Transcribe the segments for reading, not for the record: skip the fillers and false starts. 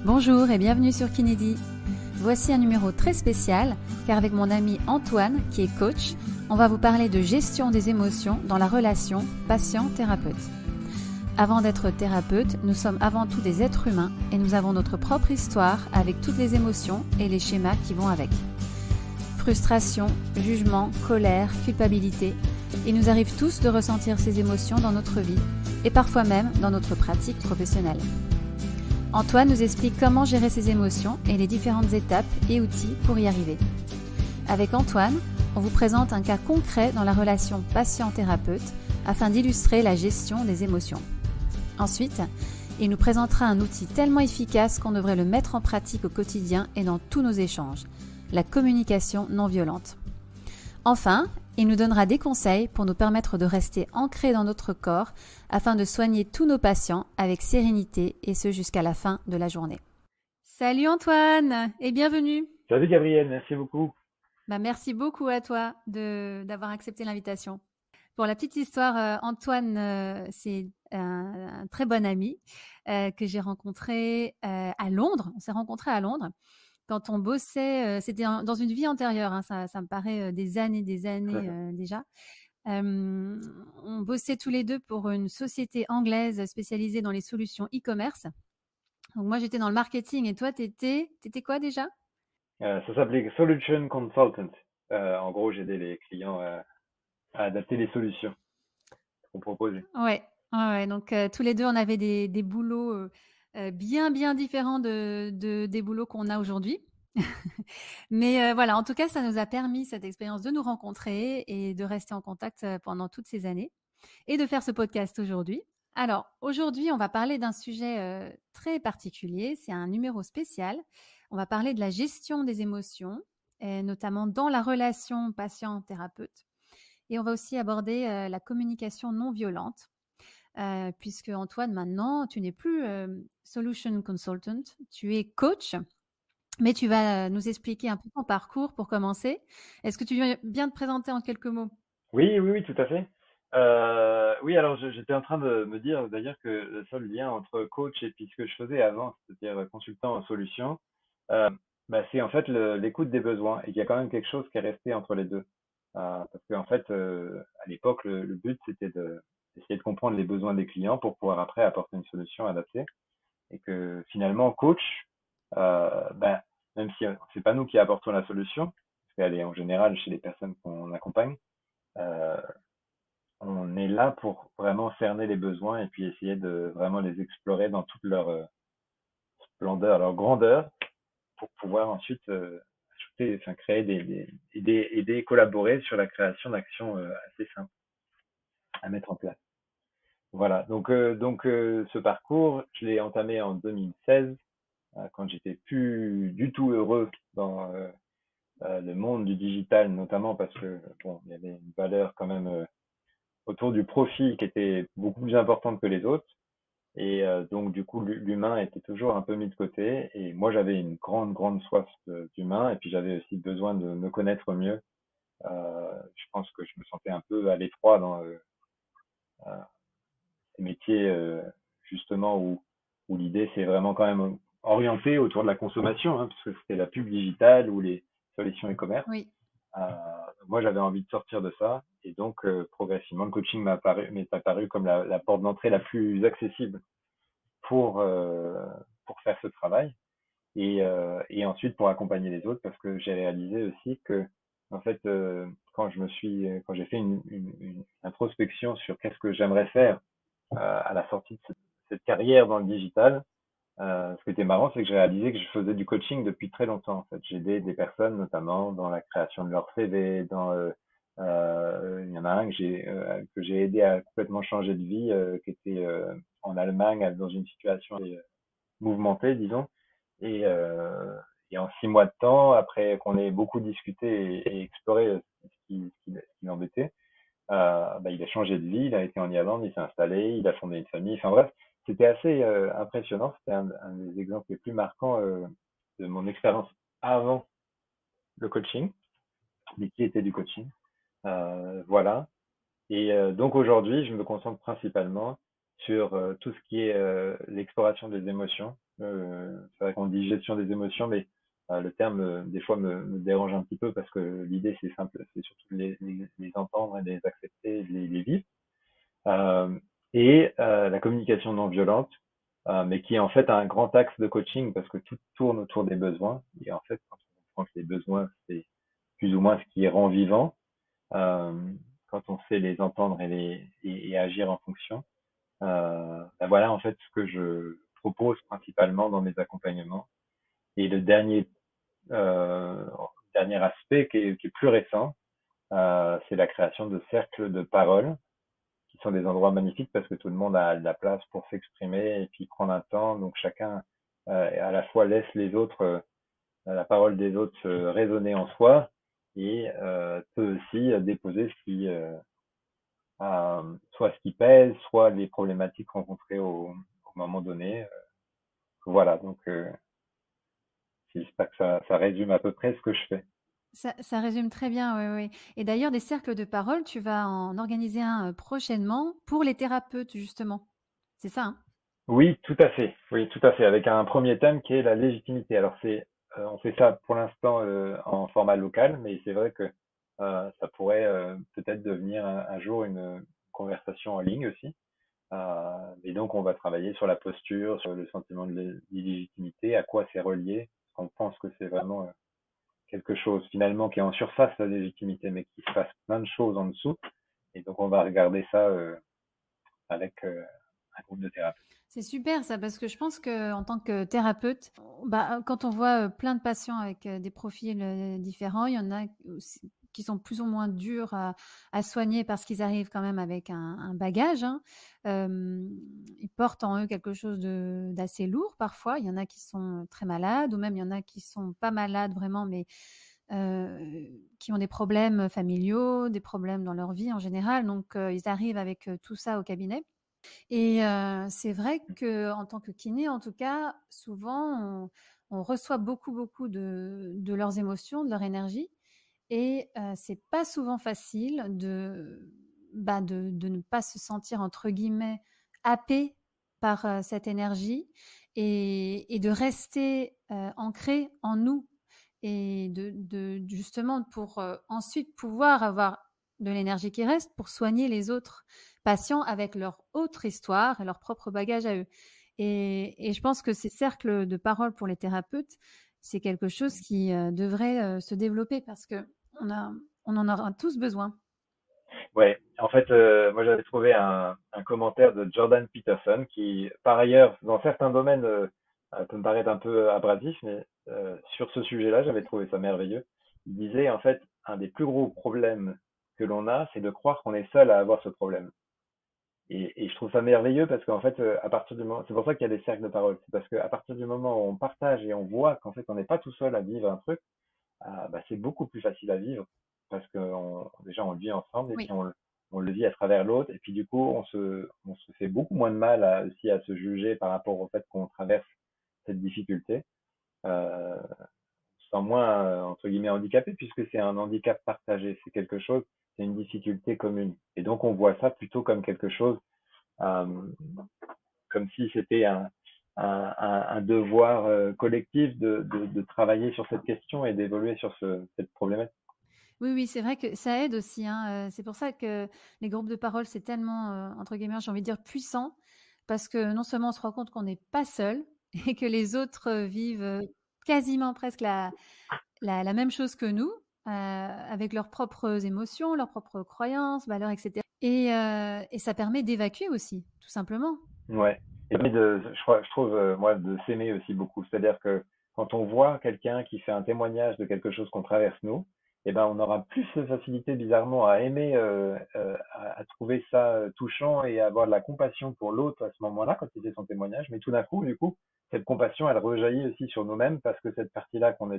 Bonjour et bienvenue sur Kinédi. Voici un numéro très spécial car avec mon ami Antoine qui est coach, on va vous parler de gestion des émotions dans la relation patient-thérapeute. Avant d'être thérapeute, nous sommes avant tout des êtres humains et nous avons notre propre histoire avec toutes les émotions et les schémas qui vont avec. Frustration, jugement, colère, culpabilité. Il nous arrive tous de ressentir ces émotions dans notre vie et parfois même dans notre pratique professionnelle. Antoine nous explique comment gérer ses émotions et les différentes étapes et outils pour y arriver. Avec Antoine, on vous présente un cas concret dans la relation patient-thérapeute afin d'illustrer la gestion des émotions. Ensuite, il nous présentera un outil tellement efficace qu'on devrait le mettre en pratique au quotidien et dans tous nos échanges, la communication non violente. Enfin, il nous donnera des conseils pour nous permettre de rester ancrés dans notre corps afin de soigner tous nos patients avec sérénité et ce jusqu'à la fin de la journée. Salut Antoine et bienvenue. Salut Gabriel, merci beaucoup. Merci beaucoup à toi d'avoir accepté l'invitation. Pour la petite histoire, Antoine, c'est un très bon ami que j'ai rencontré à Londres. On s'est rencontrés à Londres. Quand on bossait, c'était dans une vie antérieure, hein, ça me paraît des années déjà. On bossait tous les deux pour une société anglaise spécialisée dans les solutions e-commerce. Donc moi, j'étais dans le marketing et toi, t'étais quoi déjà? Ça s'appelait Solution Consultant. En gros, j'aidais les clients à adapter les solutions qu'on proposait. Ouais. Donc tous les deux, on avait des boulots bien différents des boulots qu'on a aujourd'hui. Mais voilà, en tout cas, ça nous a permis, cette expérience, de nous rencontrer et de rester en contact pendant toutes ces années et de faire ce podcast aujourd'hui. Alors, aujourd'hui, on va parler d'un sujet très particulier. C'est un numéro spécial. On va parler de la gestion des émotions, et notamment dans la relation patient-thérapeute. Et on va aussi aborder la communication non violente, puisque Antoine, maintenant, tu n'es plus Solution Consultant, tu es coach. Mais tu vas nous expliquer un peu ton parcours pour commencer. Est-ce que tu veux bien te présenter en quelques mots? Oui, tout à fait. Oui, alors j'étais en train de me dire d'ailleurs que le seul lien entre coach et puis ce que je faisais avant, c'est-à-dire consultant en solution, euh, c'est en fait l'écoute des besoins et qu'il y a quand même quelque chose qui est resté entre les deux. Parce qu'en fait, à l'époque, le but c'était d'essayer de comprendre les besoins des clients pour pouvoir après apporter une solution adaptée. Et que finalement, coach, ben, même si c'est pas nous qui apportons la solution, parce qu'elle est en général chez les personnes qu'on accompagne, euh, on est là pour vraiment cerner les besoins et puis essayer de vraiment les explorer dans toute leur splendeur, leur grandeur, pour pouvoir ensuite ajouter, enfin, créer aider, collaborer sur la création d'actions assez simples à mettre en place. Voilà, donc ce parcours, je l'ai entamé en 2016 quand j'étais plus du tout heureux dans le monde du digital, notamment parce que bon, il y avait une valeur quand même autour du profit qui était beaucoup plus importante que les autres. Et donc du coup, l'humain était toujours un peu mis de côté. Et moi, j'avais une grande soif d'humain. Et puis j'avais aussi besoin de me connaître mieux. Je pense que je me sentais un peu à l'étroit dans ces métiers justement où l'idée c'est vraiment quand même orienté autour de la consommation, hein, parce que c'était la pub digitale ou les solutions e-commerce. Oui. Euh, Moi, j'avais envie de sortir de ça, et donc progressivement, le coaching m'est apparu comme la porte d'entrée la plus accessible pour euh, pour faire ce travail, et ensuite pour accompagner les autres, parce que j'ai réalisé aussi que en fait, quand j'ai fait une introspection sur qu'est-ce que j'aimerais faire à la sortie de cette carrière dans le digital, ce qui était marrant, c'est que j'ai réalisé que je faisais du coaching depuis très longtemps. En fait, j'aidais des personnes, notamment dans la création de leur CV. Il y en a un que j'ai aidé à complètement changer de vie, qui était en Allemagne dans une situation mouvementée, disons. Et, euh, et en 6 mois de temps, après qu'on ait beaucoup discuté et exploré ce qui l'embêtait, il a changé de vie, il a été en Irlande, il s'est installé, il a fondé une famille. Enfin bref, c'était assez impressionnant. C'était un des exemples les plus marquants de mon expérience avant le coaching, mais qui était du coaching. Voilà. Et donc aujourd'hui, je me concentre principalement sur tout ce qui est l'exploration des émotions. C'est vrai qu'on dit gestion des émotions, mais le terme, des fois, me dérange un petit peu parce que l'idée, c'est simple, c'est surtout de les entendre et de les accepter et de les vivre. Euh, et la communication non violente, mais qui est en fait un grand axe de coaching parce que tout tourne autour des besoins. Et en fait, quand on comprend que les besoins, c'est plus ou moins ce qui rend vivant, euh, quand on sait les entendre et agir en fonction. Ben voilà en fait ce que je propose principalement dans mes accompagnements. Et le euh, dernier aspect qui est plus récent, c'est la création de cercles de parole qui sont des endroits magnifiques parce que tout le monde a de la place pour s'exprimer et puis prendre un temps. Donc chacun à la fois laisse les autres, la parole des autres résonner en soi et peut aussi déposer soit ce qui pèse, soit les problématiques rencontrées au moment donné. Voilà, donc j'espère que ça résume à peu près ce que je fais. Ça résume très bien, oui, oui. Et d'ailleurs, des cercles de parole, tu vas en organiser un prochainement pour les thérapeutes, justement. C'est ça, hein? Oui, tout à fait. Oui, tout à fait. Avec un premier thème qui est la légitimité. Alors on fait ça pour l'instant en format local, mais c'est vrai que ça pourrait peut-être devenir un jour une conversation en ligne aussi. Et donc on va travailler sur la posture, sur le sentiment de l'illégitimité, à quoi c'est relié. Parce qu'on pense que c'est vraiment quelque chose finalement qui est en surface la légitimité, mais qui se passe plein de choses en dessous. Et donc on va regarder ça avec un groupe de thérapeutes. C'est super ça, parce que je pense que en tant que thérapeute, bah, quand on voit plein de patients avec des profils différents, il y en a aussi qui sont plus ou moins durs à soigner parce qu'ils arrivent quand même avec un bagage, hein. Ils portent en eux quelque chose d'assez lourd parfois. Il y en a qui sont très malades, ou même il y en a qui sont pas malades vraiment, mais qui ont des problèmes familiaux, des problèmes dans leur vie en général. Donc ils arrivent avec tout ça au cabinet. Et c'est vrai qu'en tant que kiné, en tout cas, souvent, on reçoit beaucoup, beaucoup de leurs émotions, de leur énergie, et c'est pas souvent facile de ne pas se sentir, entre guillemets, «happé» par, cette énergie, et de rester, ancré en nous, et justement pour, ensuite pouvoir avoir de l'énergie qui reste pour soigner les autres patients avec leur autre histoire et leur propre bagage à eux. Et je pense que ces cercles de parole pour les thérapeutes, c'est quelque chose qui devrait se développer parce que on a, on en aura tous besoin. Ouais, en fait, moi j'avais trouvé un commentaire de Jordan Peterson qui, par ailleurs, dans certains domaines, peut me paraître un peu abrasif, mais sur ce sujet-là, j'avais trouvé ça merveilleux. Il disait, en fait, un des plus gros problèmes que l'on a, c'est de croire qu'on est seul à avoir ce problème. Et je trouve ça merveilleux parce qu'en fait, à partir du moment, c'est pour ça qu'il y a des cercles de parole. C'est parce qu'à partir du moment où on partage et on voit qu'en fait, on n'est pas tout seul à vivre un truc, bah, c'est beaucoup plus facile à vivre parce que déjà on le vit ensemble et puis Oui. on le vit à travers l'autre et puis du coup on se fait beaucoup moins de mal aussi à se juger par rapport au fait qu'on traverse cette difficulté. On se sent moins entre guillemets handicapé puisque c'est un handicap partagé, c'est quelque chose, c'est une difficulté commune et donc on voit ça plutôt comme quelque chose, euh, comme si c'était un devoir collectif de travailler sur cette question et d'évoluer sur cette problématique. Oui, oui, c'est vrai que ça aide aussi, hein. C'est pour ça que les groupes de parole, c'est tellement, entre guillemets, j'ai envie de dire puissant, parce que non seulement on se rend compte qu'on n'est pas seul et que les autres vivent quasiment presque la même chose que nous, avec leurs propres émotions, leurs propres croyances, valeurs, etc. Et ça permet d'évacuer aussi, tout simplement. Ouais. Et puis je trouve, moi, de s'aimer aussi beaucoup. C'est-à-dire que quand on voit quelqu'un qui fait un témoignage de quelque chose qu'on traverse nous, eh ben, on aura plus de facilité, bizarrement, à aimer, à trouver ça touchant et à avoir de la compassion pour l'autre à ce moment-là, quand il fait son témoignage. Mais tout d'un coup, du coup, cette compassion, elle rejaillit aussi sur nous-mêmes parce que cette partie-là sur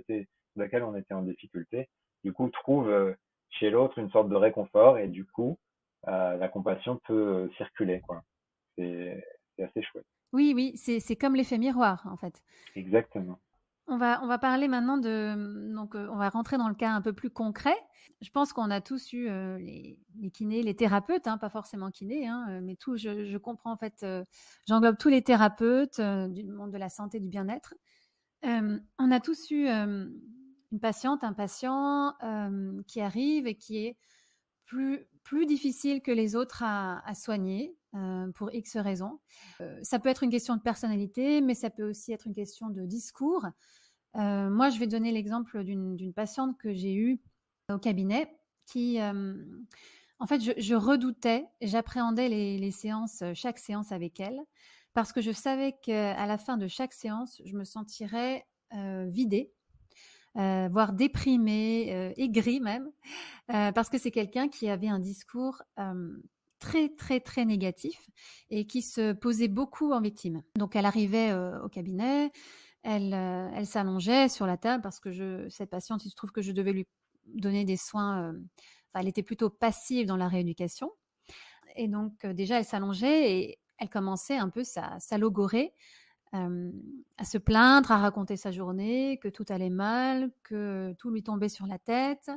laquelle on était en difficulté, du coup, trouve chez l'autre une sorte de réconfort et du coup, la compassion peut circuler, quoi. C'est c'est assez chouette. Oui, oui, c'est comme l'effet miroir, en fait. Exactement. On va parler maintenant donc on va rentrer dans le cas un peu plus concret. Je pense qu'on a tous eu les kinés, les thérapeutes, hein, pas forcément kinés, hein, mais tout. Je comprends en fait. J'englobe tous les thérapeutes du monde de la santé, du bien-être. On a tous eu une patiente, un patient qui arrive et qui est plus difficile que les autres à soigner pour X raisons. Ça peut être une question de personnalité, mais ça peut aussi être une question de discours. Moi, je vais donner l'exemple d'une patiente que j'ai eue au cabinet qui, en fait, je redoutais, j'appréhendais les séances, chaque séance avec elle, parce que je savais qu'à la fin de chaque séance, je me sentirais vidée, voire déprimée, aigrie même, parce que c'est quelqu'un qui avait un discours très, très, très négatif et qui se posait beaucoup en victime. Donc, elle arrivait au cabinet, elle s'allongeait sur la table parce que cette patiente, il se trouve que je devais lui donner des soins. Enfin, elle était plutôt passive dans la rééducation. Et donc, déjà, elle s'allongeait et elle commençait un peu sa logorée, à se plaindre, à raconter sa journée, que tout allait mal, que tout lui tombait sur la tête.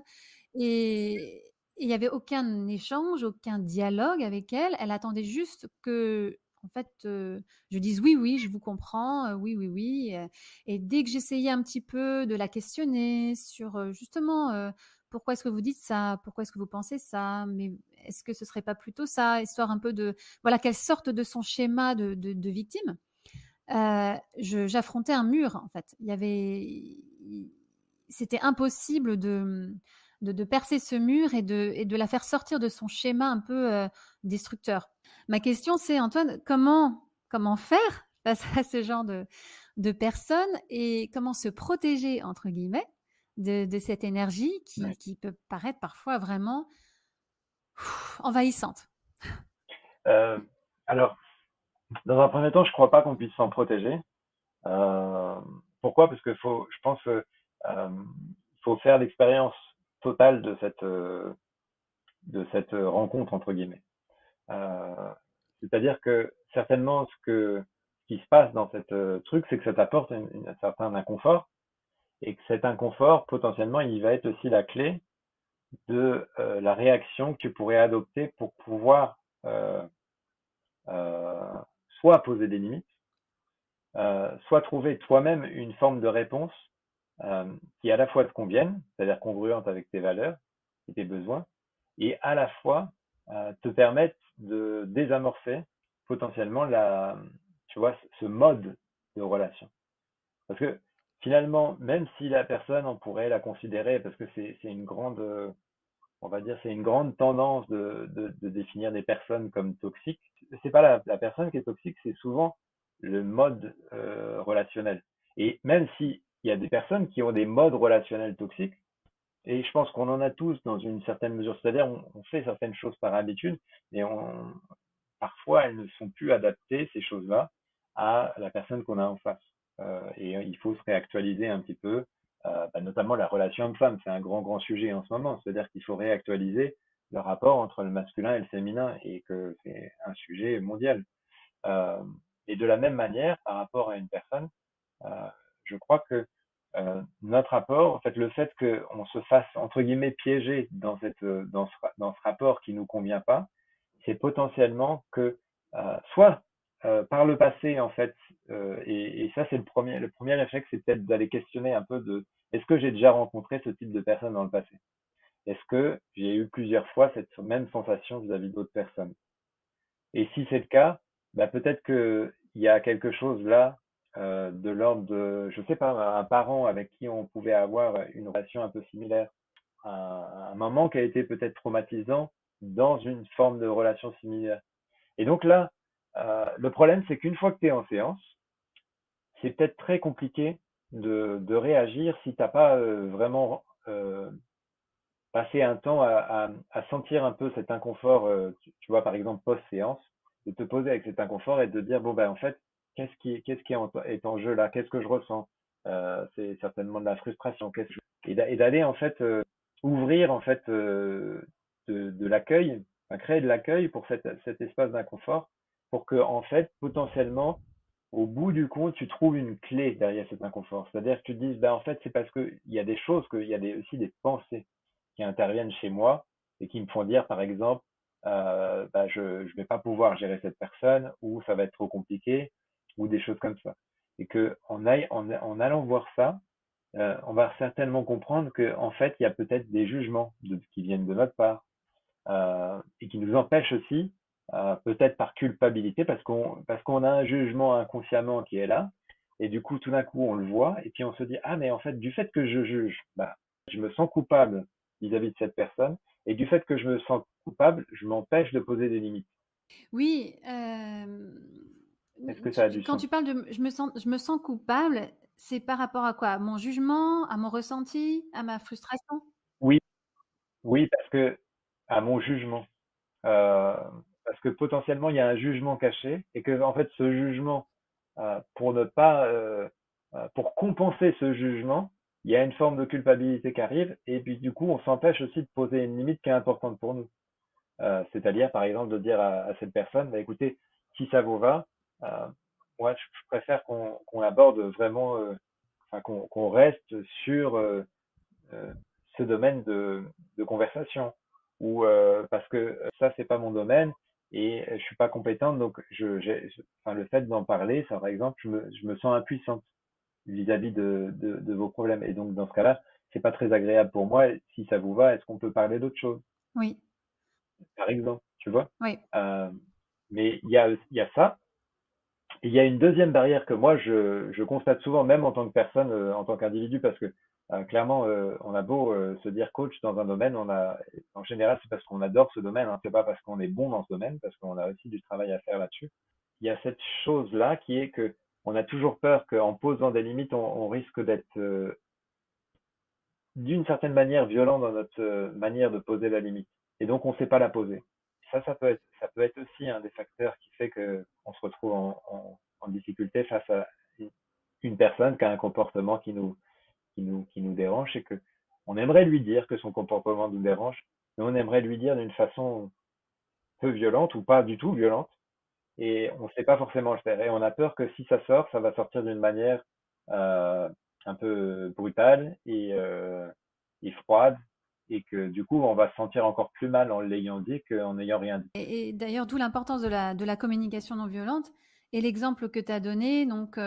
Et il n'y avait aucun échange, aucun dialogue avec elle. Elle attendait juste que, en fait, je dise oui, oui, je vous comprends, oui, oui, oui. Et dès que j'essayais un petit peu de la questionner sur justement pourquoi est-ce que vous dites ça, pourquoi est-ce que vous pensez ça, mais est-ce que ce serait pas plutôt ça, histoire un peu de, voilà, qu'elle sorte de son schéma de victime. J'affrontais un mur en fait. C'était impossible de percer ce mur et de la faire sortir de son schéma un peu destructeur. Ma question c'est, Antoine, comment faire face à ce genre de personnes et comment se protéger entre guillemets de cette énergie Ouais. qui peut paraître parfois vraiment envahissante. Euh, alors, dans un premier temps, je crois pas qu'on puisse s'en protéger. Euh, Pourquoi? Parce que je pense que il faut faire l'expérience totale de cette rencontre entre guillemets. Euh, C'est-à-dire que certainement ce qui se passe dans cette truc, c'est que ça t'apporte un certain inconfort et que cet inconfort, potentiellement, il va être aussi la clé de la réaction que tu pourrais adopter pour pouvoir euh, euh, soit poser des limites, soit trouver toi-même une forme de réponse qui à la fois te convienne, c'est-à-dire congruente avec tes valeurs et tes besoins, et à la fois te permette de désamorcer potentiellement tu vois, ce mode de relation. Parce que finalement, même si la personne, on pourrait la considérer, parce que c'est une grande, on va dire, c'est une grande tendance de définir des personnes comme toxiques. C'est pas la personne qui est toxique, c'est souvent le mode relationnel. Et même s'il y a des personnes qui ont des modes relationnels toxiques, et je pense qu'on en a tous dans une certaine mesure, c'est-à-dire on fait certaines choses par habitude, et parfois elles ne sont plus adaptées, ces choses-là, à la personne qu'on a en face. Et il faut se réactualiser un petit peu, notamment la relation homme-femme, c'est un grand, grand sujet en ce moment. C'est-à-dire qu'il faut réactualiser le rapport entre le masculin et le féminin et que c'est un sujet mondial. Euh, et de la même manière, par rapport à une personne, euh, je crois que notre rapport, en fait, le fait qu'on se fasse entre guillemets piéger dans ce rapport qui nous convient pas, c'est potentiellement que soit par le passé en fait, et ça c'est le premier réflexe, c'est peut-être d'aller questionner un peu de est-ce que j'ai déjà rencontré ce type de personne dans le passé? Est-ce que j'ai eu plusieurs fois cette même sensation vis-à-vis d'autres personnes? Et si c'est le cas, bah, peut-être qu'il y a quelque chose là de l'ordre de, je sais pas, un parent avec qui on pouvait avoir une relation un peu similaire, un moment qui a été peut-être traumatisant dans une forme de relation similaire. Et donc là, le problème, c'est qu'une fois que tu es en séance, c'est peut-être très compliqué de réagir si tu n'as pas vraiment passé un temps à sentir un peu cet inconfort, tu vois, par exemple, post-séance, de te poser avec cet inconfort et de dire, bon, ben, en fait, qu'est-ce qui est en jeu là? Qu'est-ce que je ressens? C'est certainement de la frustration. Et d'aller, en fait, ouvrir, en fait, de l'accueil, enfin, créer de l'accueil pour cet espace d'inconfort, pour que, en fait, potentiellement, au bout du compte, tu trouves une clé derrière cet inconfort. C'est-à-dire que tu te dis, ben, en fait, c'est parce qu'il y a des choses, qu'il y a aussi des pensées qui interviennent chez moi et qui me font dire, par exemple, bah, je ne vais pas pouvoir gérer cette personne ou ça va être trop compliqué ou des choses comme ça. Et que en allant voir ça, on va certainement comprendre que en fait, il y a peut-être des jugements qui viennent de notre part et qui nous empêchent aussi, peut-être par culpabilité, parce qu'on a un jugement inconsciemment qui est là, et du coup, tout d'un coup, on le voit, et puis on se dit, ah, mais en fait, du fait que je juge, bah, je me sens coupable vis-à-vis de cette personne, et du fait que je me sens coupable, je m'empêche de poser des limites. Oui, Est-ce que ça a du quand sens? tu parles de je me sens coupable, c'est par rapport à quoi? À mon jugement, à mon ressenti, à ma frustration? Oui, oui, parce que à mon jugement, euh, parce que potentiellement il y a un jugement caché, et que en fait ce jugement, pour ne pas, pour compenser ce jugement, il y a une forme de culpabilité qui arrive, et puis du coup on s'empêche aussi de poser une limite qui est importante pour nous. C'est-à-dire par exemple de dire à cette personne, bah, écoutez, si ça vous va, euh, moi je préfère qu'on aborde vraiment, enfin qu'on reste sur euh, ce domaine de conversation ou parce que ça c'est pas mon domaine et je suis pas compétente donc enfin, le fait d'en parler ça par exemple je me sens impuissante vis-à-vis de vos problèmes et donc dans ce cas-là c'est pas très agréable pour moi si ça vous va est-ce qu'on peut parler d'autre chose Oui, par exemple tu vois. oui. Euh, mais il y a ça. Il y a une deuxième barrière que moi je constate souvent, même en tant que personne, en tant qu'individu, parce que clairement, on a beau se dire coach dans un domaine, en général, c'est parce qu'on adore ce domaine, hein, c'est pas parce qu'on est bon dans ce domaine, parce qu'on a aussi du travail à faire là-dessus. Il y a cette chose-là qui est que on a toujours peur qu'en posant des limites, on risque d'être d'une certaine manière violent dans notre manière de poser la limite. Et donc, on ne sait pas la poser. Ça peut être aussi un des facteurs qui fait que on se retrouve en difficulté face à une personne qui a un comportement qui nous dérange et que on aimerait lui dire que son comportement nous dérange, mais on aimerait lui dire d'une façon peu violente ou pas du tout violente, et on ne sait pas forcément le faire. Et on a peur que si ça sort, ça va sortir d'une manière euh, un peu brutale et froide, et que du coup, on va se sentir encore plus mal en l'ayant dit qu'en n'ayant rien dit. Et d'ailleurs, d'où l'importance de la communication non violente et l'exemple que tu as donné. Donc,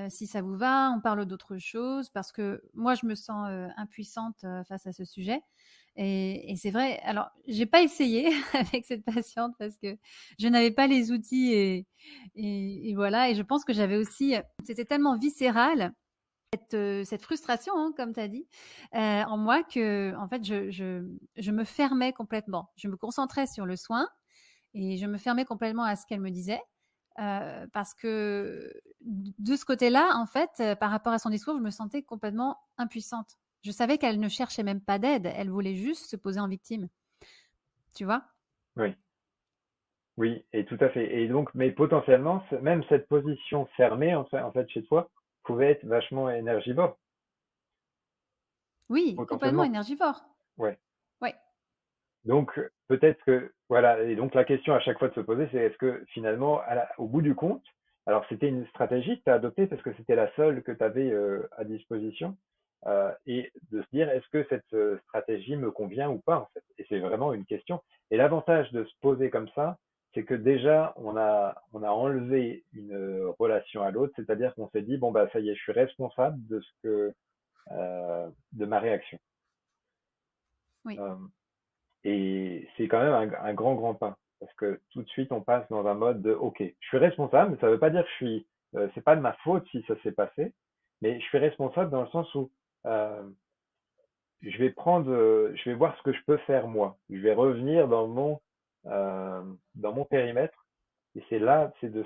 si ça vous va, on parle d'autre chose parce que moi, je me sens impuissante face à ce sujet. Et c'est vrai. Alors, j'ai pas essayé avec cette patiente parce que je n'avais pas les outils et voilà. Et je pense que j'avais aussi, c'était tellement viscéral cette frustration, hein, comme tu as dit, en moi que, en fait, je me fermais complètement. Je me concentrais sur le soin et je me fermais complètement à ce qu'elle me disait. Parce que de ce côté-là, en fait, par rapport à son discours, je me sentais complètement impuissante. Je savais qu'elle ne cherchait même pas d'aide, elle voulait juste se poser en victime, tu vois. Oui, oui, et tout à fait. Et donc, mais potentiellement, même cette position fermée, en fait, chez toi, pouvait être vachement énergivore, Oui, complètement potentiellement. énergivore. Ouais. Ouais. Donc, peut-être que, voilà, et donc la question à chaque fois de se poser, c'est est-ce que finalement, au bout du compte, alors c'était une stratégie que tu as adoptée parce que c'était la seule que tu avais à disposition, et de se dire est-ce que cette stratégie me convient ou pas en fait. Et c'est vraiment une question. Et l'avantage de se poser comme ça, c'est que déjà on a enlevé une relation à l'autre, c'est-à-dire qu'on s'est dit bon bah ça y est, je suis responsable de ma réaction. Oui. Euh, Et c'est quand même un grand, grand pas. Parce que tout de suite, on passe dans un mode de OK, je suis responsable, mais ça ne veut pas dire que c'est pas de ma faute si ça s'est passé, mais je suis responsable dans le sens où euh, je vais voir ce que je peux faire moi. Je vais revenir dans mon périmètre. Et c'est là, c'est de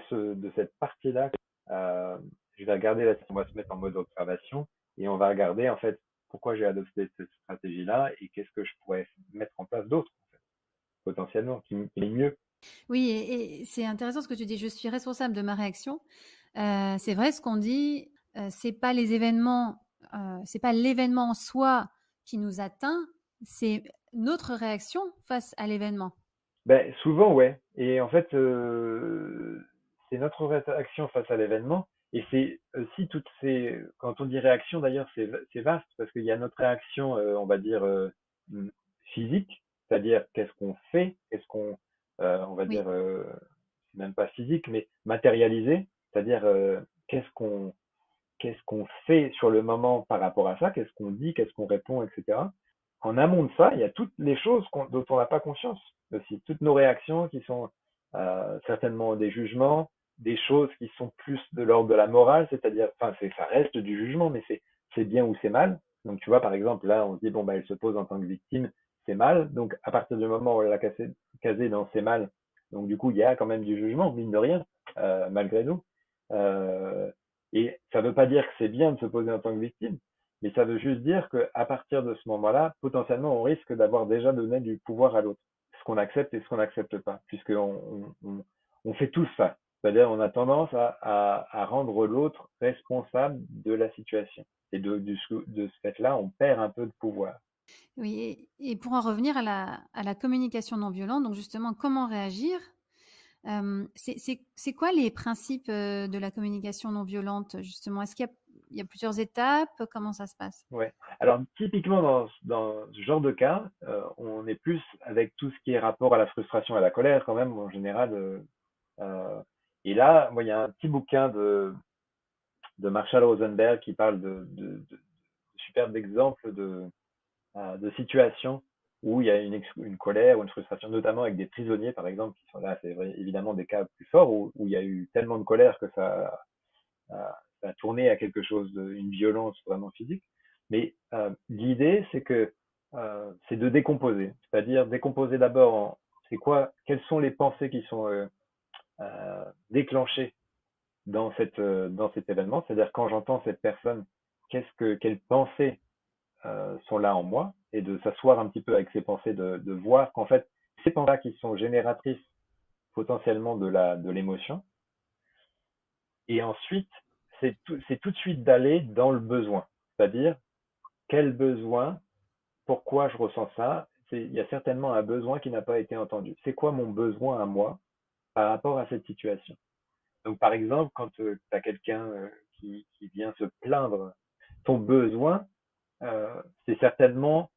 cette partie-là, euh, je vais regarder là, on va se mettre en mode observation et on va regarder en fait pourquoi j'ai adopté cette stratégie-là et qu'est-ce que je pourrais mettre en place d'autre potentiellement, qui est mieux. Oui, et c'est intéressant ce que tu dis. Je suis responsable de ma réaction. C'est vrai ce qu'on dit. C'est pas les événements, c'est pas l'événement en soi qui nous atteint, c'est notre réaction face à l'événement. Ben, souvent, ouais. Et en fait, c'est notre réaction face à l'événement. Et c'est aussi toutes ces, quand on dit réaction d'ailleurs, c'est vaste parce qu'il y a notre réaction, on va dire, mm, physique, c'est-à-dire qu'est-ce qu'on fait, on va Oui, dire, c'est même pas physique, mais matérialisé, c'est-à-dire qu'est-ce qu'on fait sur le moment par rapport à ça, qu'est-ce qu'on dit, qu'est-ce qu'on répond, etc. En amont de ça, il y a toutes les choses dont on n'a pas conscience aussi, toutes nos réactions qui sont certainement des jugements, des choses qui sont plus de l'ordre de la morale, c'est-à-dire, enfin, ça reste du jugement, mais c'est bien ou c'est mal. Donc, tu vois, par exemple, là, on se dit, bon, bah, elle se pose en tant que victime, c'est mal. Donc, à partir du moment où elle l'a casé dans c'est mal, donc, du coup, il y a quand même du jugement, mine de rien, malgré nous. Euh, et ça ne veut pas dire que c'est bien de se poser en tant que victime, mais ça veut juste dire qu'à partir de ce moment-là, potentiellement, on risque d'avoir déjà donné du pouvoir à l'autre, ce qu'on accepte et ce qu'on n'accepte pas, puisqu'on fait tous ça. C'est-à-dire, on a tendance à rendre l'autre responsable de la situation. Et de ce fait-là, on perd un peu de pouvoir. oui. Et pour en revenir à la communication non violente, donc justement, comment réagir? C'est quoi les principes de la communication non violente, justement? Est-ce qu'il y a plusieurs étapes? Comment ça se passe? Ouais. Alors, typiquement, dans ce genre de cas, on est plus avec tout ce qui est rapport à la frustration et à la colère, quand même, en général. Euh, et là, moi, il y a un petit bouquin de Marshall Rosenberg qui parle de superbes exemples de situations où il y a une colère ou une frustration, notamment avec des prisonniers, par exemple, qui sont là, évidemment des cas plus forts, où il y a eu tellement de colère que ça a tourné à quelque chose, une violence vraiment physique. Mais l'idée, c'est de décomposer, c'est-à-dire décomposer d'abord en, c'est quoi, quelles sont les pensées qui sont déclenchées dans cet événement, c'est-à-dire quand j'entends cette personne, quelles pensées sont là en moi, et de s'asseoir un petit peu avec ces pensées, de voir qu'en fait, ces pensées-là qui sont génératrices potentiellement de l'émotion, et ensuite, c'est tout de suite d'aller dans le besoin, c'est-à-dire quel besoin, pourquoi je ressens ça, il y a certainement un besoin qui n'a pas été entendu. C'est quoi mon besoin à moi par rapport à cette situation? Donc, par exemple, quand tu as quelqu'un qui vient se plaindre, ton besoin, c'est certainement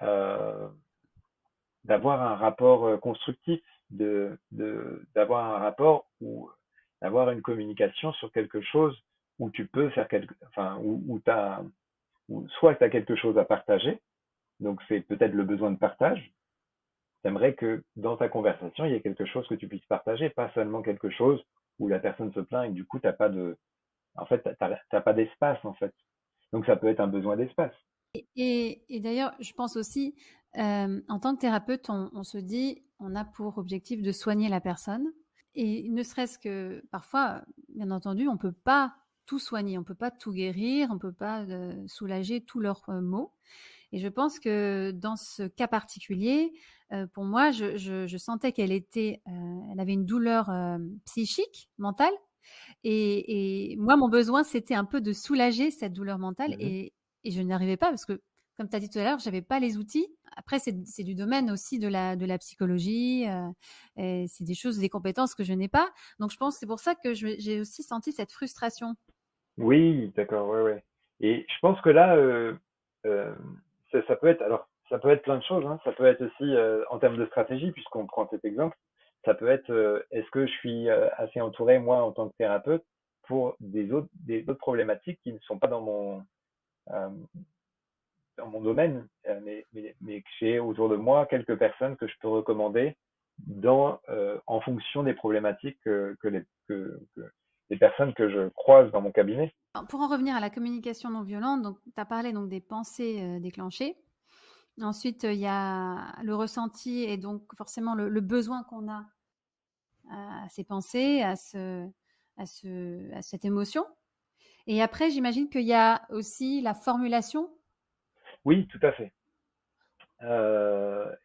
euh, d'avoir un rapport constructif, d'avoir un rapport ou d'avoir une communication sur quelque chose où tu peux faire enfin, où soit tu as quelque chose à partager, donc c'est peut-être le besoin de partage. T'aimerais que dans ta conversation, il y ait quelque chose que tu puisses partager, pas seulement quelque chose où la personne se plaint et que du coup, en fait, t'as pas d'espace, en fait. Donc, ça peut être un besoin d'espace. Et d'ailleurs, je pense aussi, en tant que thérapeute, on se dit, on a pour objectif de soigner la personne. Et ne serait-ce que parfois, bien entendu, on peut pas tout soigner, on peut pas tout guérir, on peut pas soulager tous leurs maux. Et je pense que dans ce cas particulier, pour moi, je sentais elle avait une douleur psychique, mentale, et moi, mon besoin, c'était un peu de soulager cette douleur mentale, Mhm. et je n'y arrivais pas parce que, comme tu as dit tout à l'heure, j'avais pas les outils. Après, c'est du domaine aussi de la psychologie, et c'est des choses, des compétences que je n'ai pas. Donc, je pense que c'est pour ça que j'ai aussi senti cette frustration. Oui, d'accord, ouais, ouais. Et je pense que là, euh, ça peut être, alors, ça peut être plein de choses, hein. Ça peut être aussi, en termes de stratégie, puisqu'on prend cet exemple, ça peut être, est-ce que je suis assez entouré, moi, en tant que thérapeute, pour des autres problématiques qui ne sont pas euh, dans mon domaine, mais que j'ai autour de moi quelques personnes que je peux recommander en fonction des problématiques que les personnes que je croise dans mon cabinet. Alors, pour en revenir à la communication non violente, donc tu as parlé donc des pensées déclenchées. Ensuite, il y a le ressenti et donc forcément le besoin qu'on a à ces pensées, à cette émotion. Et après, j'imagine qu'il y a aussi la formulation. Oui, tout à fait.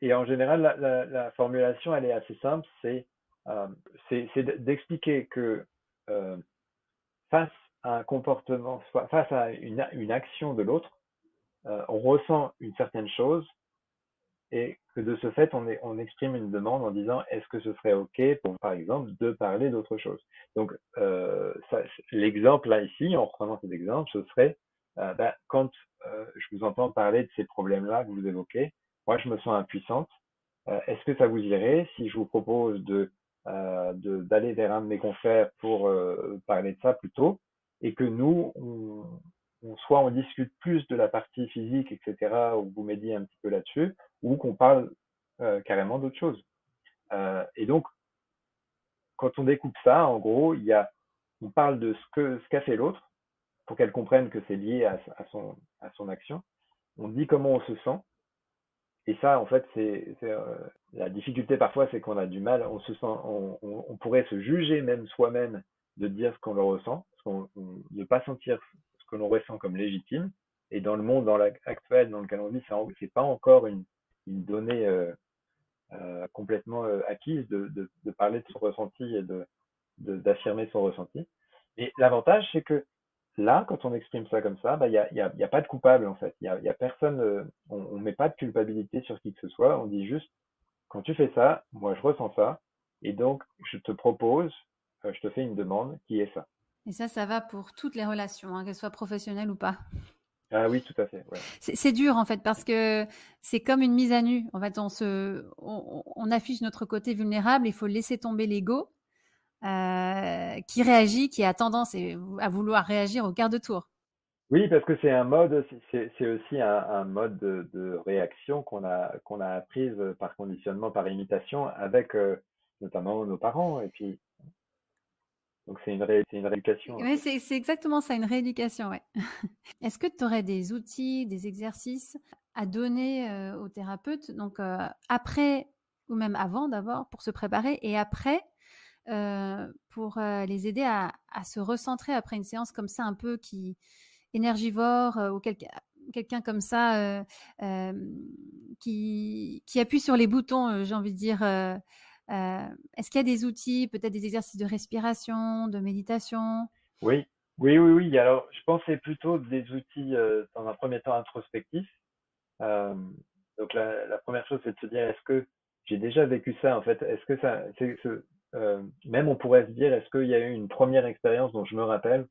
Et en général, la formulation, elle est assez simple. Euh, c'est d'expliquer que euh, face à un comportement, face à une action de l'autre, on ressent une certaine chose et que de ce fait, on exprime une demande en disant est-ce que ce serait OK pour, par exemple, de parler d'autre chose. Donc, l'exemple là ici, en reprenant cet exemple, ce serait quand je vous entends parler de ces problèmes-là que vous évoquez, moi je me sens impuissante. Est-ce que ça vous irait si je vous propose d'aller vers un de mes confrères pour parler de ça plus tôt et que nous, soit on discute plus de la partie physique, etc., ou vous m'aidiez un petit peu là-dessus, ou qu'on parle carrément d'autre chose. Et donc, quand on découpe ça, en gros, on parle de ce qu'a fait l'autre pour qu'elle comprenne que c'est lié à son action. On dit comment on se sent. Et ça, en fait, la difficulté parfois, c'est qu'on a du mal, on pourrait se juger même soi-même de dire ce qu'on le ressent, ne pas sentir ce que l'on ressent comme légitime. Et dans le monde actuel dans lequel on vit, c'est pas encore une donnée complètement acquise de parler de son ressenti et d'affirmer son ressenti. Et l'avantage, c'est que là, quand on exprime ça comme ça, y a pas de coupable en fait. Il y a personne, on met pas de culpabilité sur qui que ce soit. On dit juste, quand tu fais ça, moi je ressens ça, et donc je te propose, je te fais une demande qui est ça. Et ça va pour toutes les relations, hein, qu'elles soient professionnelles ou pas. Ah oui, tout à fait. Ouais. C'est dur en fait parce que c'est comme une mise à nu. En fait, on affiche notre côté vulnérable. Il faut laisser tomber l'ego qui réagit, qui a tendance à vouloir réagir au quart de tour. Oui, parce que c'est un mode, c'est aussi un mode de réaction qu'on a apprise par conditionnement, par imitation, avec notamment nos parents. Et puis, donc c'est une rééducation un Ouais, peu. c'est exactement ça, une rééducation. Ouais. Est-ce que tu aurais des outils, des exercices à donner aux thérapeutes, donc après ou même avant d'abord pour se préparer et après pour les aider à se recentrer après une séance comme ça un peu qui énergivore ou quelqu'un comme ça qui appuie sur les boutons, j'ai envie de dire. Est-ce qu'il y a des outils, peut-être des exercices de respiration, de méditation? Oui, oui. Alors, je pense que c'est plutôt des outils, dans un premier temps, introspectifs. Euh, donc, la première chose, c'est de se dire, est-ce que j'ai déjà vécu ça, en fait? Est-ce que même on pourrait se dire, est-ce qu'il y a eu une première expérience dont je me rappelle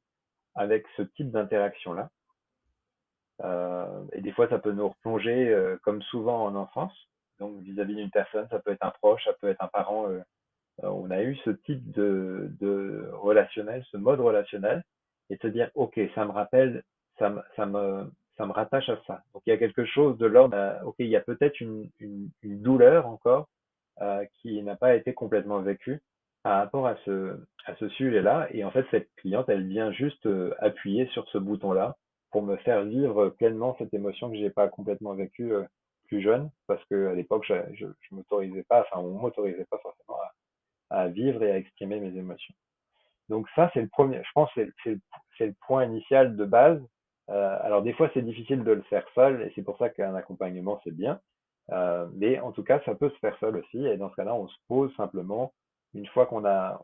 avec ce type d'interaction-là? Et des fois, ça peut nous replonger, comme souvent en enfance. Donc, vis-à-vis d'une personne, ça peut être un proche, ça peut être un parent. On a eu ce type de relationnel, ce mode relationnel, et se dire, OK, ça me rappelle, ça me rattache à ça. Donc il y a quelque chose de l'ordre, OK, il y a peut-être une douleur encore qui n'a pas été complètement vécue par rapport à ce sujet-là. Et en fait, cette cliente, elle vient juste appuyer sur ce bouton-là pour me faire vivre pleinement cette émotion que j'ai pas complètement vécue plus jeune, parce que à l'époque, je m'autorisais pas, enfin, on m'autorisait pas forcément à vivre et à exprimer mes émotions. Donc ça, c'est le premier, je pense, c'est le point initial de base. Alors des fois, c'est difficile de le faire seul, et c'est pour ça qu'un accompagnement, c'est bien. Mais en tout cas, ça peut se faire seul aussi. Et dans ce cas-là, on se pose simplement, une fois on a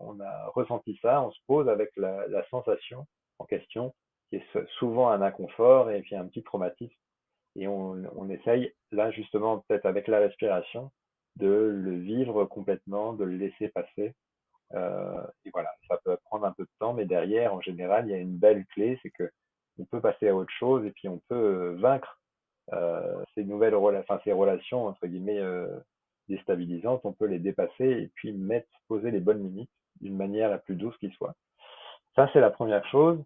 ressenti ça, on se pose avec la sensation en question, qui est souvent un inconfort et puis un petit traumatisme. Et on essaye, là justement, peut-être avec la respiration, de le vivre complètement, de le laisser passer. Et voilà, ça peut prendre un peu de temps, mais derrière, en général, il y a une belle clé, c'est que on peut passer à autre chose et puis on peut vaincre ces relations entre guillemets déstabilisantes. On peut les dépasser et puis poser les bonnes limites d'une manière la plus douce qui soit. Ça, c'est la première chose.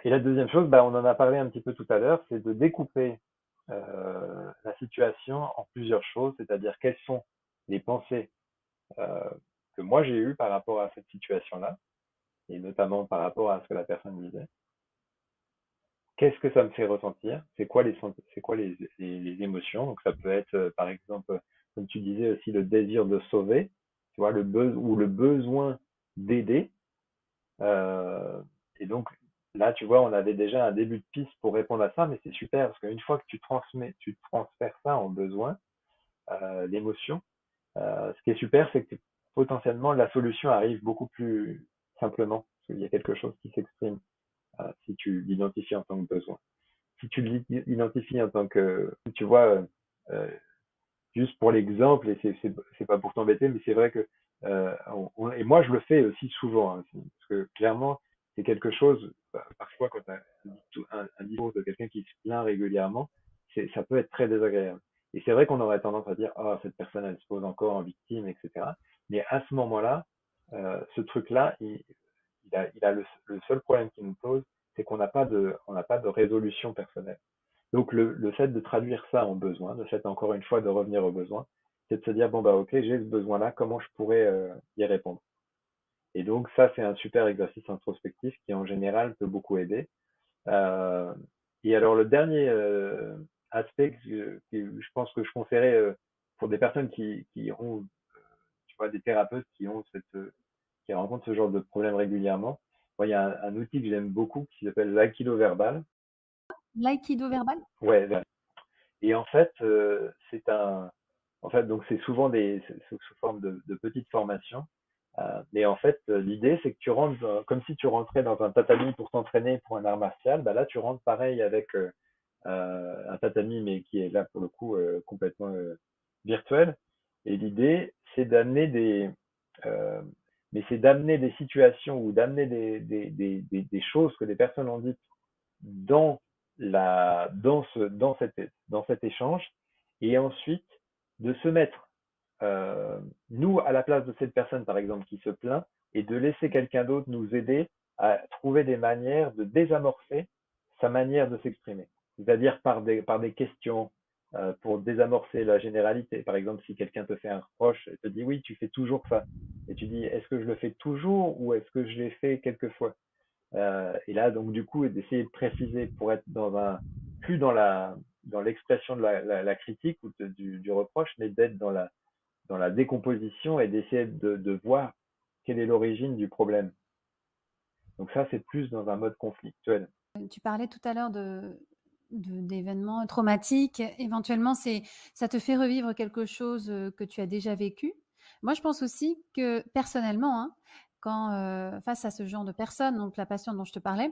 Et la deuxième chose, on en a parlé un petit peu tout à l'heure, c'est de découper la situation en plusieurs choses, c'est-à-dire quelles sont les pensées euh, que moi j'ai eues par rapport à cette situation-là, et notamment par rapport à ce que la personne disait. Qu'est-ce que ça me fait ressentir? C'est quoi les émotions? Donc ça peut être, par exemple, comme tu disais aussi, le désir de sauver, tu vois, ou le besoin d'aider. Euh, et donc là, tu vois, on avait déjà un début de piste pour répondre à ça, mais c'est super parce qu'une fois que tu transfères ça en besoin, l'émotion, ce qui est super, c'est que potentiellement la solution arrive beaucoup plus simplement, parce qu'il y a quelque chose qui s'exprime si tu l'identifies en tant que besoin. Si tu l'identifies en tant que, tu vois, juste pour l'exemple, et c'est pas pour t'embêter, mais c'est vrai que et moi je le fais aussi souvent, hein, parce que clairement c'est quelque chose. Parfois quand tu as un discours de quelqu'un qui se plaint régulièrement, ça peut être très désagréable. Et c'est vrai qu'on aurait tendance à dire ah cette personne elle se pose encore en victime, etc. Mais à ce moment-là, ce truc-là, il a le seul problème qu'il nous pose, c'est qu'on n'a pas de résolution personnelle. Donc le fait de traduire ça en besoin, le fait encore une fois de revenir au besoin, c'est de se dire bon bah ok j'ai ce besoin-là, comment je pourrais y répondre. Et donc ça c'est un super exercice introspectif qui en général peut beaucoup aider. Euh, et alors le dernier aspect que je pense que je conseillerais pour des personnes qui ont tu vois des thérapeutes qui rencontrent ce genre de problème régulièrement, moi il y a un outil que j'aime beaucoup qui s'appelle l'aïkido verbal. L'aïkido verbal? Ouais, et en fait, en fait, donc c'est souvent c'est sous forme de petites formations. Mais en fait, l'idée, c'est que tu rentres comme si tu rentrais dans un tatami pour t'entraîner pour un art martial. Bah là, tu rentres pareil avec un tatami, mais qui est là pour le coup complètement virtuel. Et l'idée, c'est euh, c'est d'amener des situations ou d'amener des choses que des personnes ont dites dans dans cet échange, et ensuite de se mettre nous à la place de cette personne par exemple qui se plaint, et de laisser quelqu'un d'autre nous aider à trouver des manières de désamorcer sa manière de s'exprimer, c'est-à-dire par des questions pour désamorcer la généralité. Par exemple, si quelqu'un te fait un reproche et te dit oui tu fais toujours ça, et tu dis est-ce que je le fais toujours ou est-ce que je l'ai fait quelquefois. Et là, donc, du coup, d'essayer de préciser pour être plus dans l'expression de la critique ou du reproche, mais d'être dans la décomposition et d'essayer de voir quelle est l'origine du problème. Donc ça, c'est plus dans un mode conflictuel. Tu parlais tout à l'heure d'événements traumatiques. Éventuellement, ça te fait revivre quelque chose que tu as déjà vécu. Moi, je pense aussi que personnellement, hein, quand face à ce genre de personne, donc la patiente dont je te parlais,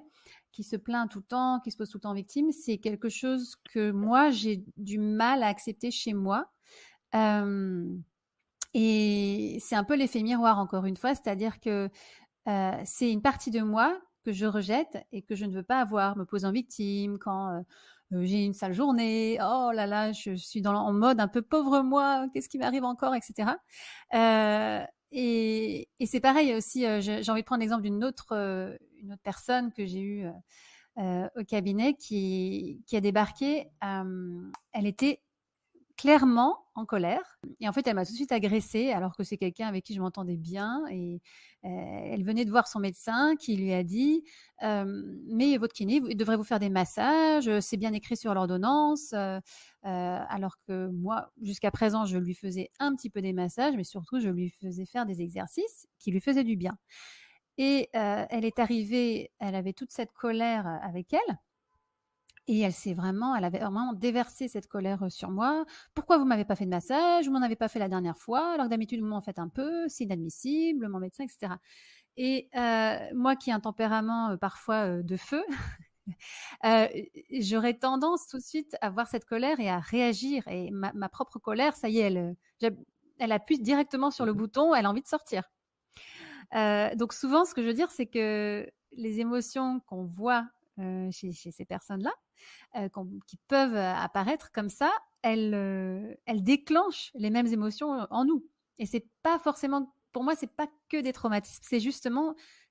qui se plaint tout le temps, qui se pose tout le temps victime, c'est quelque chose que moi, j'ai du mal à accepter chez moi. Euh, et c'est un peu l'effet miroir, encore une fois, c'est-à-dire que c'est une partie de moi que je rejette et que je ne veux pas avoir, me pose en victime quand j'ai une sale journée, oh là là, je suis en mode un peu pauvre moi, qu'est-ce qui m'arrive encore, etc. Et c'est pareil aussi, j'ai envie de prendre l'exemple une autre personne que j'ai eue au cabinet qui a débarqué, elle était clairement en colère. Et en fait, elle m'a tout de suite agressée, alors que c'est quelqu'un avec qui je m'entendais bien. Et elle venait de voir son médecin qui lui a dit mais votre kiné il devrait vous faire des massages, c'est bien écrit sur l'ordonnance. Alors que moi, jusqu'à présent, je lui faisais un petit peu des massages, mais surtout, je lui faisais faire des exercices qui lui faisaient du bien. Et elle est arrivée, elle avait toute cette colère avec elle. Et elle avait vraiment déversé cette colère sur moi. Pourquoi vous m'avez pas fait de massage? Vous m'en avez pas fait la dernière fois, alors que d'habitude vous m'en faites un peu. C'est inadmissible, mon médecin, etc. Et moi qui ai un tempérament parfois de feu, euh, j'aurais tendance tout de suite à voir cette colère et à réagir. Et ma propre colère, ça y est, elle appuie directement sur le Mhm. bouton, elle a envie de sortir. Donc souvent, ce que je veux dire, c'est que les émotions qu'on voit chez ces personnes-là, qui peuvent apparaître comme ça, elles déclenchent les mêmes émotions en nous. Et c'est pas forcément, pour moi, c'est pas que des traumatismes.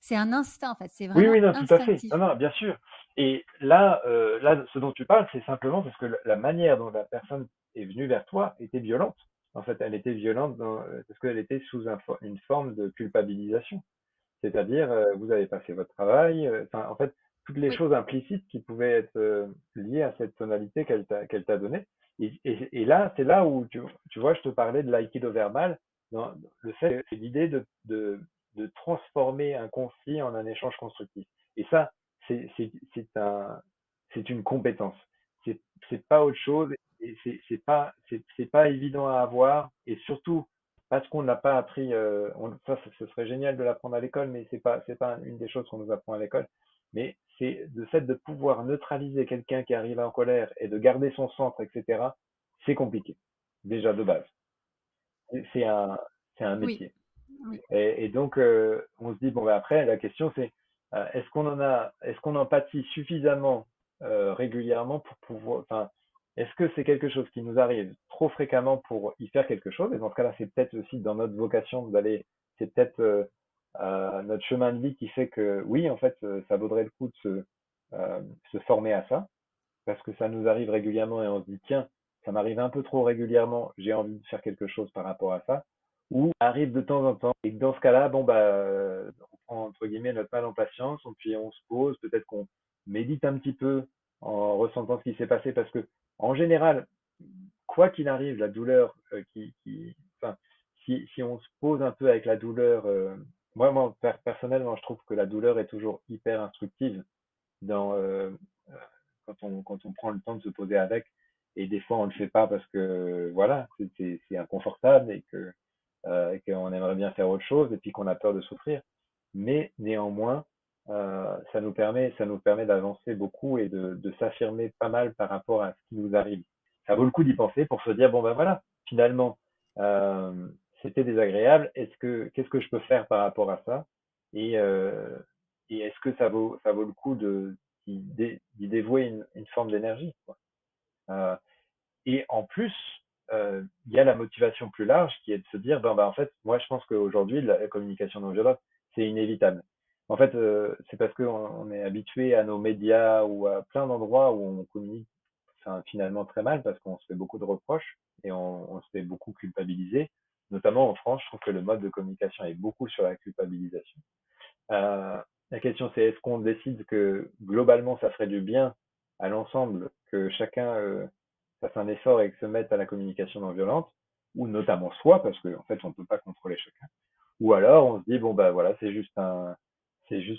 C'est un instinct en fait. C'est Oui, vraiment oui, non, tout à fait. instinctif. Non, non, bien sûr. Et là, ce dont tu parles, c'est simplement parce que la manière dont la personne est venue vers toi était violente. En fait, elle était violente parce qu'elle était sous une forme de culpabilisation. C'est-à-dire, vous avez pas fait votre travail. Enfin, en fait, toutes les Oui. choses implicites qui pouvaient être liées à cette tonalité qu'elle t'a donnée. Et là, c'est là où, tu vois, je te parlais de l'aïkido verbal. Le fait, c'est l'idée de transformer un conflit en un échange constructif. Et ça, c'est une compétence. C'est, c'est pas autre chose. Et c'est pas évident à avoir. Et surtout, parce qu'on n'a pas appris, ça, ce serait génial de l'apprendre à l'école, mais c'est pas une des choses qu'on nous apprend à l'école. Mais c'est le fait de pouvoir neutraliser quelqu'un qui arrive en colère et de garder son centre, etc. C'est compliqué. déjà de base. C'est un, c'est un Oui, métier. oui, Et donc, on se dit, bon, ben après, la question c'est, est-ce qu'on en pâtit suffisamment régulièrement pour pouvoir, enfin, est-ce que c'est quelque chose qui nous arrive trop fréquemment pour y faire quelque chose? Et dans ce cas-là, c'est peut-être aussi dans notre vocation d'aller, c'est peut-être notre chemin de vie qui fait que, oui, en fait, ça vaudrait le coup de se former à ça, parce que ça nous arrive régulièrement et on se dit, tiens, ça m'arrive un peu trop régulièrement, j'ai envie de faire quelque chose par rapport à ça, ou ça arrive de temps en temps. Et dans ce cas-là, bon, bah, on prend entre guillemets notre mal en patience, et puis on se pose, peut-être qu'on médite un petit peu en ressentant ce qui s'est passé, parce que en général, quoi qu'il arrive, la douleur enfin, si on se pose un peu avec la douleur, moi personnellement, je trouve que la douleur est toujours hyper instructive dans, quand on prend le temps de se poser avec. Et des fois, on ne le fait pas parce que voilà, c'est inconfortable et qu'on aimerait bien faire autre chose et puis qu'on a peur de souffrir. Mais néanmoins, ça nous permet d'avancer beaucoup et de s'affirmer pas mal par rapport à ce qui nous arrive. Ça vaut le coup d'y penser pour se dire, bon ben voilà, finalement, euh, c'était désagréable. Qu'est-ce que je peux faire par rapport à ça? Et, euh, et est-ce que ça vaut le coup d'y dévouer une forme d'énergie, quoi. Euh, et en plus, il y a la motivation plus large qui est de se dire, ben, en fait, moi, je pense qu'aujourd'hui, la communication non violente, c'est inévitable. En fait, c'est parce qu'on est habitué à nos médias ou à plein d'endroits où on communique, enfin, finalement très mal parce qu'on se fait beaucoup de reproches et on se fait beaucoup culpabiliser. Notamment en France, je trouve que le mode de communication est beaucoup sur la culpabilisation. La question, c'est est-ce qu'on décide que globalement, ça ferait du bien à l'ensemble, que chacun fasse un effort et que se mette à la communication non violente, ou notamment soi, parce qu'en fait, on ne peut pas contrôler chacun. Ou alors, on se dit, bon, bah voilà, c'est juste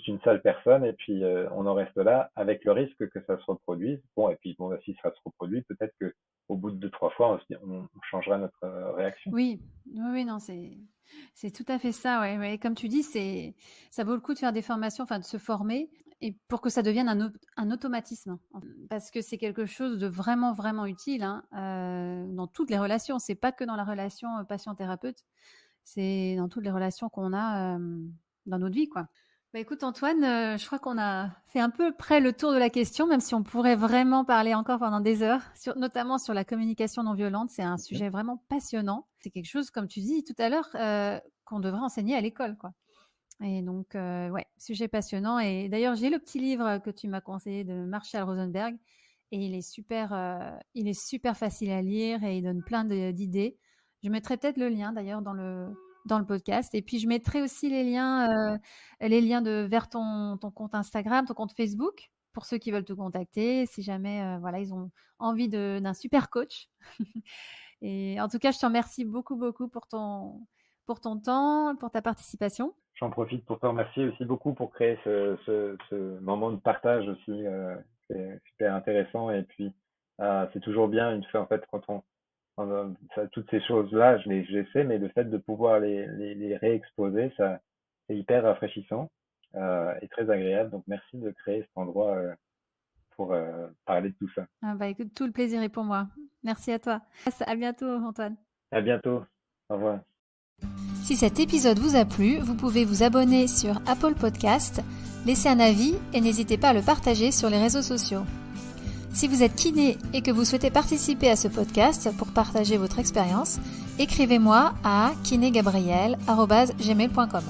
une sale personne, et puis on en reste là, avec le risque que ça se reproduise. Bon, et puis, bon, bah, si ça se reproduit, peut-être que au bout de deux, trois fois, on changera notre réaction. oui, oui, oui, non, c'est tout à fait ça, ouais, ouais. Comme tu dis, ça vaut le coup de faire des formations, enfin de se former, et pour que ça devienne un automatisme, parce que c'est quelque chose de vraiment, vraiment utile, hein, dans toutes les relations. C'est pas que dans la relation patient-thérapeute, c'est dans toutes les relations qu'on a dans notre vie, quoi. Bah écoute Antoine, je crois qu'on a fait un peu près le tour de la question, même si on pourrait vraiment parler encore pendant des heures, notamment sur la communication non violente. C'est un sujet vraiment passionnant. C'est quelque chose, comme tu dis tout à l'heure, qu'on devrait enseigner à l'école, quoi. Et donc, ouais, sujet passionnant. Et d'ailleurs, j'ai le petit livre que tu m'as conseillé de Marshall Rosenberg, et il est super facile à lire et il donne plein d'idées. Je mettrai peut-être le lien d'ailleurs dans le podcast. Et puis, je mettrai aussi les liens vers ton compte Instagram, ton compte Facebook, pour ceux qui veulent te contacter, si jamais voilà, ils ont envie d'un super coach. Et en tout cas, je te remercie beaucoup, beaucoup pour ton temps, pour ta participation. J'en profite pour te remercier aussi beaucoup pour créer ce moment de partage aussi. C'est super intéressant. Et puis, c'est toujours bien une fois, en fait, toutes ces choses-là, je les sais, mais le fait de pouvoir les réexposer, ça, c'est hyper rafraîchissant et très agréable. Donc, merci de créer cet endroit pour parler de tout ça. Ah bah écoute, tout le plaisir est pour moi. Merci à toi. À bientôt, Antoine. À bientôt. Au revoir. Si cet épisode vous a plu, vous pouvez vous abonner sur Apple Podcast, laisser un avis et n'hésitez pas à le partager sur les réseaux sociaux. Si vous êtes kiné et que vous souhaitez participer à ce podcast pour partager votre expérience, écrivez-moi à kinégabriel@gmail.com.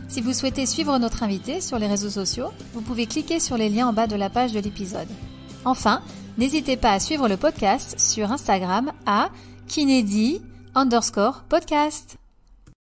Si vous souhaitez suivre notre invité sur les réseaux sociaux, vous pouvez cliquer sur les liens en bas de la page de l'épisode. Enfin, n'hésitez pas à suivre le podcast sur Instagram à kinédi_podcast.